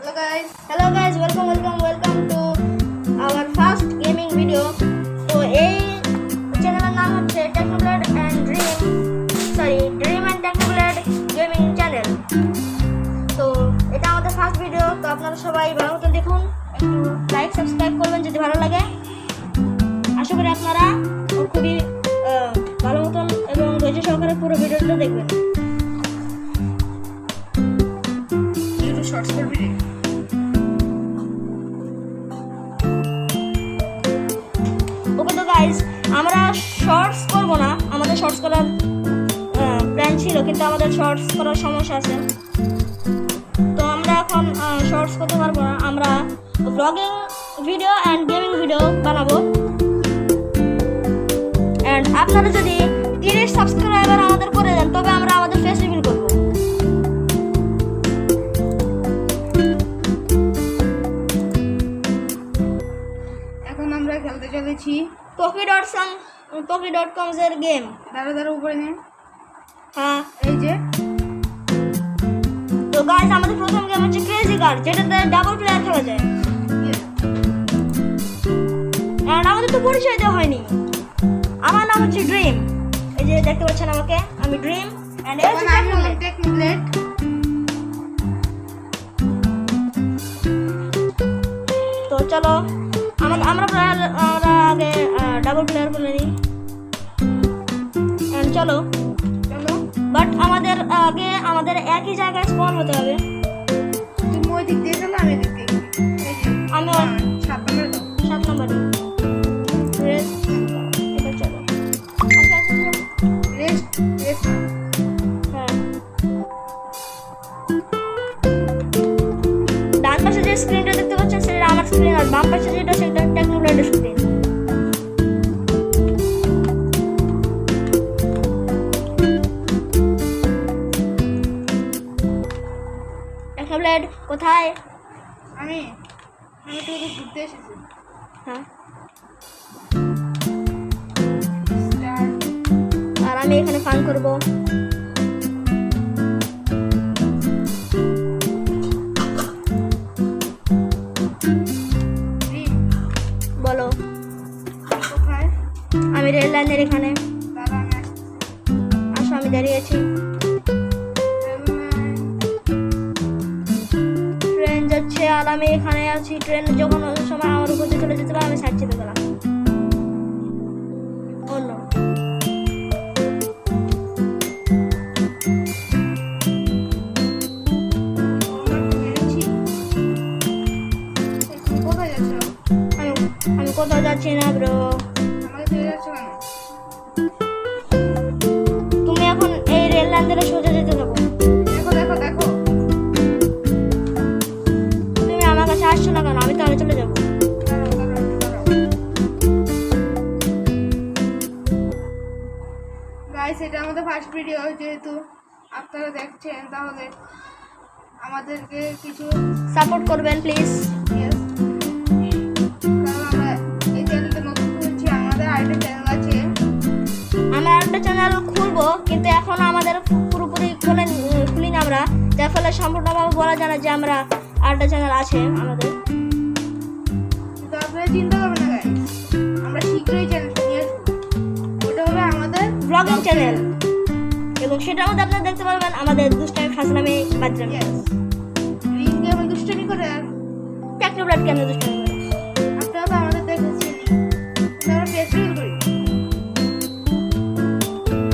Hello guys, welcome to our first gaming video. তো এই চ্যানেলের নাম হচ্ছে Technoblade and Dream and Technoblade Gaming Channel. তো এটা আমাদের ফার্স্ট ভিডিও, তো আপনারা সবাই ভালো মতো দেখুন, একটু লাইক সাবস্ক্রাইব করবেন যদি ভালো লাগে। আশা করি আপনারা খুবই ভালো মতন এবং ধৈর্য সহকারে পুরো ভিডিওটা দেখবেন। শর্টস করবি রে? ওকে তো গাইস, আমরা শর্টস করব না, আমাদের শর্টস করার প্ল্যান ছিল, কিন্তু আমাদের শর্টস করার সমস্যা আছে, তো আমরা এখন শর্টস করতে পারবো না। আমরা blogging video and gaming video বানাবো। অ্যান্ড আপনারা যদি 30 সাবস্ক্রাইবার আমাদের করে দেন তবে আমরা আমাদের ফেস রিভিল করবো। এখন আমরা খেলতে চলেছি Poki.com এর গেম। দাঁড়া উপরে নে। হ্যাঁ, এই যে তো গাইস, আমাদের প্রথম গেম হচ্ছে ক্রেজি কার, যেটাতে ডাবল প্লেয়ার খেলা যায়। আর আমাদের তো পরিচয় দেওয়া হয়নি। আমার নাম হচ্ছে ড্রিম, এই যে দেখতে পাচ্ছেন আমাকে, আমি ড্রিম এন্ড এই হচ্ছে টেকনোব্লেড। তো চলো আমরা আগে ডাবল প্লেয়ার বলে নিই। চলো, বাট আমাদের একই জায়গায় স্পন হতে হবে। তুমি ওই দিক দিয়ে চলো, আমি এদিক দিয়ে। আমি 7 নম্বরে দাও। 7 নম্বরে এটা চলো। রেস্ট। হ্যাঁ, ডান পাশে যে স্ক্রিনটা দেখতে পাচ্ছেন সেটা আমার স্ক্রিন, আর বাম পাশে যেটা সেটা টেকনোব্লেডের স্ক্রিন। টেকনোব্লেড কোথায়? আমি তো ওদিক ঘুরতে এসেছি। হ্যাঁ, স্টার্ট। আর আমি এখানে ফান করব। বলো কোথায়? আমি রেল লাইনের এখানে। দাঁড়া, আমি আসছি। আসো, আমি দাঁড়িয়ে আছি। ট্রেন যাচ্ছে আর আমি এখানে আছি। ট্রেন যখন সময় আমার উপর দিয়ে চলে যেতে পারে, আমি সাইড চেপে গেলাম। অন্য কোথায় যাচ্ছ? আমি কোথাও যাচ্ছি না ব্রো। আমাকে ছেড়ে যাচ্ছ কেন? তুমি এখন এই রেল লাইন ধরে সোজা যেতে থাকো। দেখো। তুমি আমার কাছে আসছো না কেন? আমি তাহলে চলে যাবো। গাইস, এটা আমাদের ফার্স্ট ভিডিও, যেহেতু আপনারা দেখছেন তাহলে আমাদেরকে কিছু সাপোর্ট করবেন প্লিজ। yes, কারণ আমরা এই চ্যানেলটা নতুন খুলছি। আমাদের আরেকটা চ্যানেল আছে। আমরা একটা চ্যানেল খুলবো, কিন্তু এখন আমাদের পুরোপুরি খুলিনি আমরা, যার ফলে সম্পূর্ণভাবে বলা যায় না যে আমরা আরেকটা চ্যানেল আছে আমাদের। কিন্তু আপনারা চিন্তা করবেন না গাইস, আমরা শীঘ্রই চ্যানেলটা নিয়ে আসবো। ওটা হবে আমাদের ব্লগিং চ্যানেল, এবং সেটার মধ্যে আপনারা দেখতে পারবেন আমাদের দুষ্টামি ফাজলামি বাজরামি। রিংকে আমরা দুষ্টামি করে, আর টেকনোব্লেড কেন দুষ্টামি করে? আপনারা তো আমাদের দেখেছেন, আমরা ফেস্টিভ্যাল করি।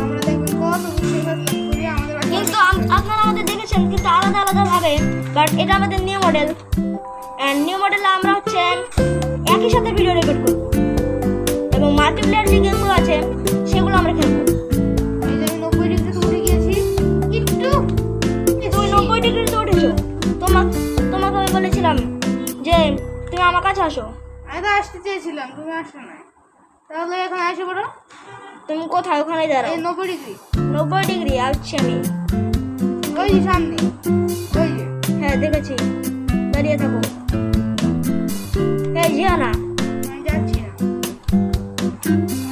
আমরা দেখবেন কত দুষ্টামি করি আমাদের বাড়িতে। কিন্তু আপনারা আমাদের দেখেছেন, কিন্তু আলাদা আলাদা ভাবে। বাট এটা আমাদের নিউ মডেল, অ্যান্ড নিউ মডেলে আমরা হচ্ছে একই সাথে ভিডিও রেকর্ড করব, এবং মাল্টিপ্লেয়ার যে গেমগুলো আছে সেগুলো আমরা খেলবো। এই যে আমি 90 ডিগ্রিতে উঠে গিয়েছি। তুমি 90 ডিগ্রিতে উঠেছো। তোমাকে আমি বলেছিলাম যে তুমি আমার কাছে আসো। আমি তো আসতে চেয়েছিলাম, তুমি আসো না। তাহলে এখন আসে পড়ো। তুমি কোথায়? ওখানে দাঁড়াও। এই 90 ডিগ্রি, 90 ডিগ্রি আসছি আমি। ওই যে সামনে, ওই যে। হ্যাঁ, দেখেছি। দাঁড়িয়ে থাকো। এই যেও না। আমি যাচ্ছি না।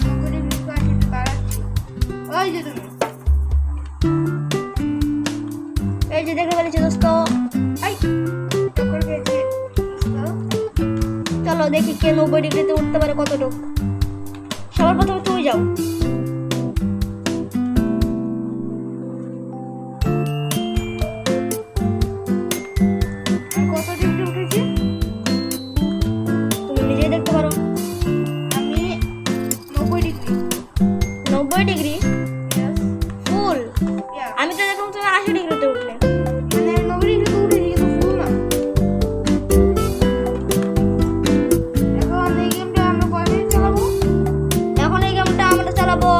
90 ডিগ্রি পাশে দাঁড়াচ্ছি। ওই যে তুমি। এই যে দেখে ফেলেছি দোস্ত। এই টক্কর দাঁড়াও দেখি কে 90 ডিগ্রিতে উঠতে পারে কতটুকু। সবার প্রথমে তুমি যাও। আমি কত ডিগ্রি উঠেছি তুমি নিজেই দেখতে পারো। আমি 90 ডিগ্রি। 90 degree Yes. ফুল। Yeah. আমি তো দেখলাম তুমি 80 ডিগ্রিতে উঠলে। মানে আমি 90 ডিগ্রিতে উঠেছি কিন্তু ফুল না। এখন এই গেমটা আমরা কয় মিনিট চালাবো? এখন এই গেমটা আমরা চালাবো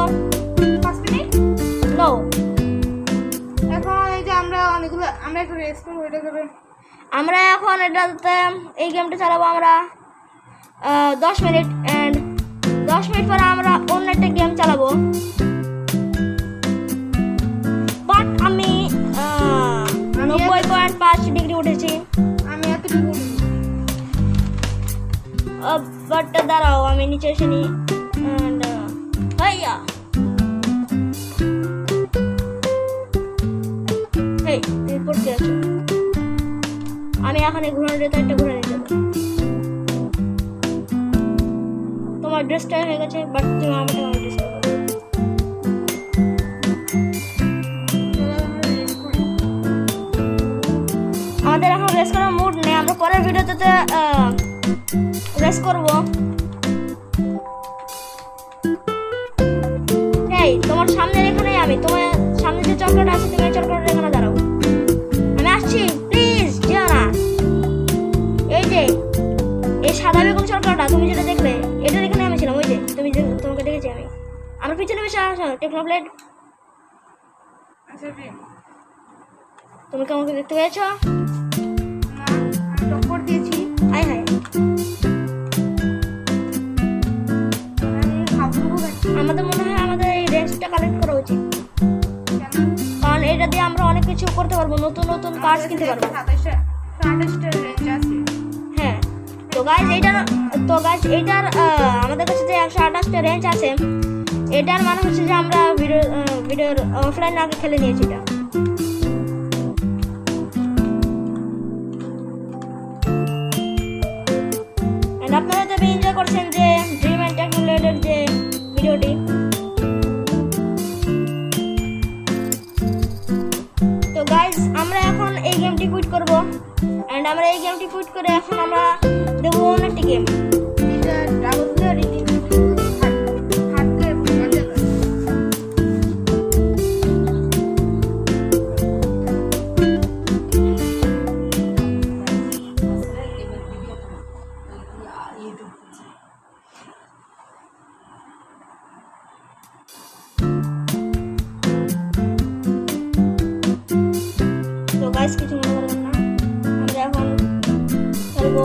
5 মিনিট। নো। এখন এই যে আমরা একটু রেস্ট করবো, এটা করে আমরা এখন এটাতে এই গেমটা চালাবো আমরা 10 মিনিট, অ্যান্ড 10 মিনিট পরে আমরা অন্য একটা গেম চালাবো। বাট আমি 90.5 ডিগ্রি উঠেছি। আমি এত ডিগ্রি উঠেছি। বাট দাঁড়াও আমি নিচে এসে নিই। অ্যান্ড ভাইয়া এই তুমি পড়তে আছো। আমি এখন এই ঘোরানোর একটা ঘুরে নিতে যাবো। তোমার ড্রেসটা হয়ে গেছে, বাট তুমি আমাকে আমার ড্রেসটা করো। আমাদের এখন রেস করার মুড নেই, আমরা পরের ভিডিওতে রেস করবো। এই তোমার সামনে এখানেই আমি, তোমার সামনে যে চক্রটা আছে তুমি এই চক্রটা এখানে দাঁড়াও। আমি আসছি, প্লিজ যেও না। এই যে এই সাদা বেগুন চক্রটা তুমি যেটা দেখলে, এটার এখানে আমি ছিলাম। ওই যে তুমি যে তোমাকে দেখেছি আমি। আমার পিছনে বেশি আসো টেকনোপ্লেট। আচ্ছা প্রেম, তুমি কি আমাকে দেখতে পেয়েছো? না আমি টক্কর দিয়েছি। High high. আমি হাবুডুবু খাচ্ছি। আমাদের মনে হয় আমাদের এই রেঞ্জটা কালেক্ট করা উচিত, কেন? কারণ এটা দিয়ে আমরা অনেক কিছু করতে পারবো, নতুন নতুন কার্স কিনতে পারবো। 27টা রেঞ্জ আছে। হ্যাঁ, তো গাইজ এইটার আমাদের কাছে যে 128টা রেঞ্জ আছে, এটার মানে হচ্ছে যে আমরা ভিডিওর অফলাইন আগে খেলে নিয়েছি এটা। And আপনারা তো এনজয় করছেন যে ড্রিম অ্যান্ড টেকনোপ্লেটের যে ভিডিওটি। তো গাইজ আমরা এখন এই গেমটি কুইট করব, অ্যান্ড আমরা এই গেমটি কুইট করে এখন আমরা দেবো অন্য একটি গেম। এটা ডাবল প্লেয়ার হাটকে মজা করে। তো গাইজ কিছু মনে করবেন না, আমরা এখন খেলবো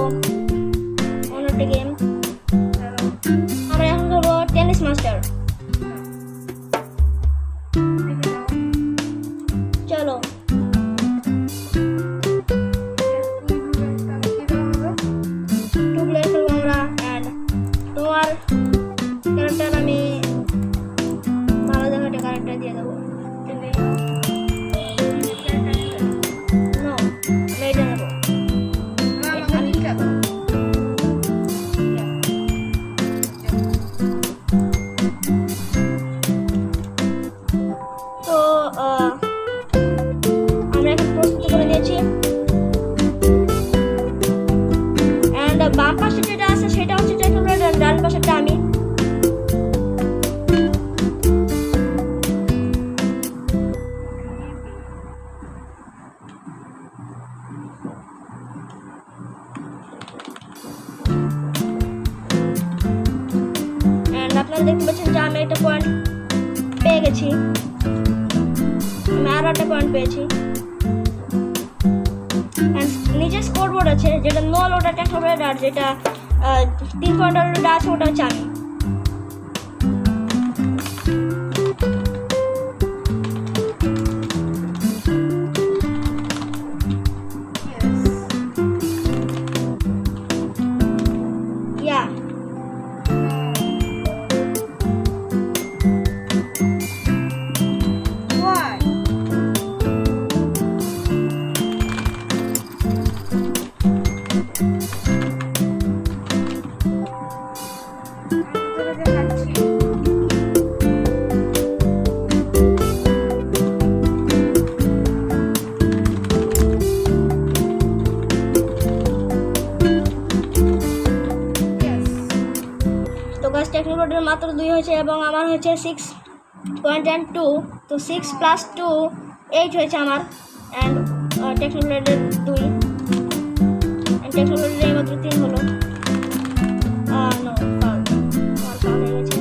অন্য একটি গেম। আমরা এখন খেলবো টেনিস মাস্টার। চলো টু প্লেয়ার খেলবো আমরা, অ্যান্ড তোমার ক্যারেক্টার আমি ভালো জায়গাটা ক্যারেক্টার দিয়ে দেবো। নো, আমি এটা নেবো। তো আমরা এখন প্রস্তুত করে নিয়েছি, অ্যান্ড বাম পাশে যেটা আছে সেটা হচ্ছে টেকনোপ্লেট, আর ডান পাশেটা আমি। অ্যান্ড আপনারা দেখতে পাচ্ছেন যে আমি একটা পয়েন্ট পেয়ে গেছি, আমি আরো একটা পয়েন্ট পেয়েছি। নিচে স্কোর বোর্ড আছে, যেটা নো লোড টেকনোপ্লেট, আর যেটা 3 পয়েন্টের আছে ওটা হচ্ছে আমি। ইয়া Why? টেকনোলজির মাত্র 2 হয়েছে এবং আমার হয়েছে 6.2, তো 6 + 2 8 হয়েছে আমার। অ্যান্ড টেকনোলজির 2, টেকনোলজির মাত্র 3 হলো। নো ফাউল, আমার ফাউল হয়ে গেছে।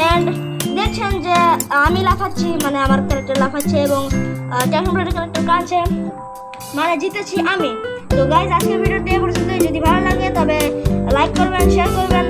অ্যান্ড দেখছেন যে আমি লাফাচ্ছি, মানে আমার ক্যারেক্টার লাফাচ্ছে এবং টেকনোলজির ক্যারেক্টার কাঁদছে, মানে জিতেছি আমি। তো গাইজ, আজকের ভিডিওটি এ পর্যন্তই। যদি ভালো লাগে তবে লাইক করবেন, শেয়ার করবেন